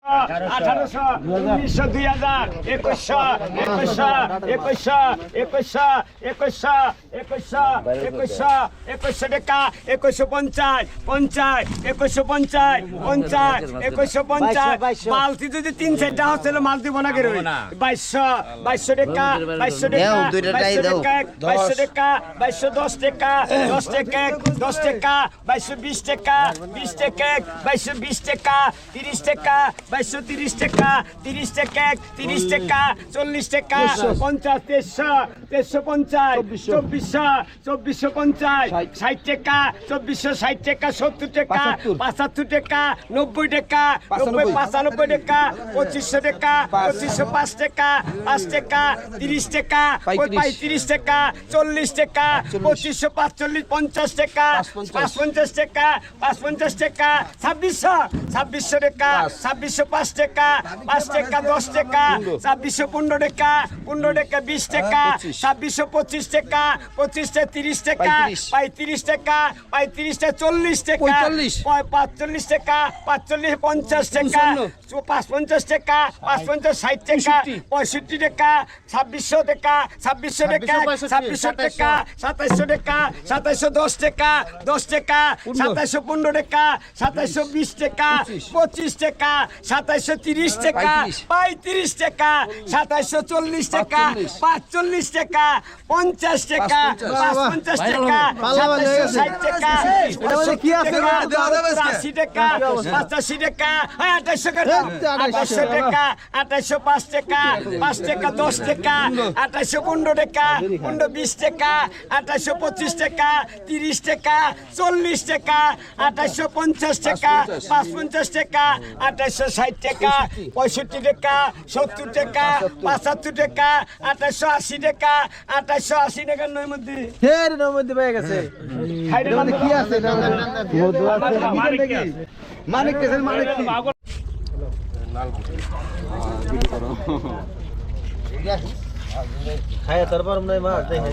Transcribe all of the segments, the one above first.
1800 1900 2000 2100 টাকা 2150 মালতি যদি 3-4টা হচ্ছিল মাল দিব না কেন 2200 টাকা 2200 টাকা 2210 টাকা 10 টাকা 2220 টাকা 20 টাকা 2220 টাকা 30 টাকা 2230 টাকা 30 টাকা 30 টাকা 40 টাকা 50 2350 2450 60 টাকা 2460 টাকা 70 টাকা 75 টাকা 90 টাকা 95 টাকা 2500 টাকা 2505 টাকা 5 টাকা 30 টাকা 35 টাকা 40 টাকা 2545 50 টাকা 55 টাকা 55 টাকা 2600 টাকা 2605 টাকা 5 টাকা 10 টাকা 2615 টাকা 15 টাকা 20 টাকা 2625 টাকা 25 টাকা 30 টাকা 35 টাকা 35 টাকা 40 টাকা 45 টাকা 45 50 টাকা 55 টাকা 55 60 টাকা 65 টাকা 2600 টাকা 2600 টাকা 2600 টাকা 2700 টাকা 2710 টাকা 10 টাকা 2715 টাকা 2720 টাকা 25 টাকা 2730 টাকা 35 টাকা 2740 টাকা 45 টাকা 50 টাকা 55 টাকা 2760 টাকা 80 টাকা 85 টাকা 2800 টাকা 2805 টাকা 5 টাকা 10 টাকা 2815 টাকা 20 টাকা 2825 টাকা 30 টাকা 40 টাকা 2850 টাকা 55 টাকা 2860 টাকা 65 টাকা 70 টাকা 75 টাকা 2880 টাকা 2880 টাকার মধ্যে পেয়ে গেছে কি আছে মানিক কেসের মানিক কি খায় তারপর মনে মাছ দেখে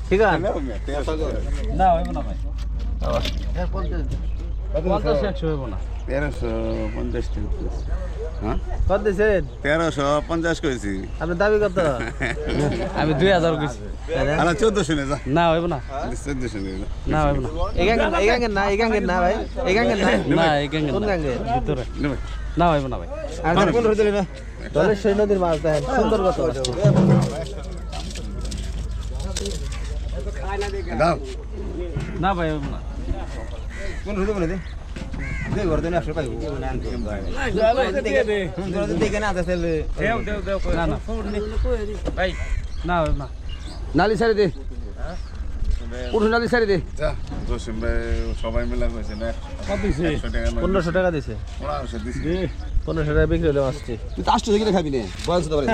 ঠিক আছে না হইব না ভাই 50 হইব না 1350 হ্যাঁ কত দিছেন 1350 কইছি আপনি দাবি কত আমি 2000 কইছি আলা 1400 নে যা না হইব না 1400 নে না হইব না এগাঙ্গের না ভাই এগাঙ্গের না না এই গাঙ্গে কোন গাঙ্গে ভিতরে নে ভাই না হইব না ভাই আর কোন হইতে না দলে সেই নদীর মাছ দেখেন সুন্দর কত দাও না ভাই হইব না কোন হইতে বলে দে দে ঘর দেন 100 পাইবো দেখে না আছে দেও না না ভাই না হইব না নালি সারি দে পুরো নালি সারি দে যা জসিম ভাই সবাই মিলে কইছে না কত দিছে 1500 টাকা দিছে 1500 দিছে 1500 টাকা বিক্রি হলো মাছটি তুই তো 800 থেকে খাবি না বয়স তো পারে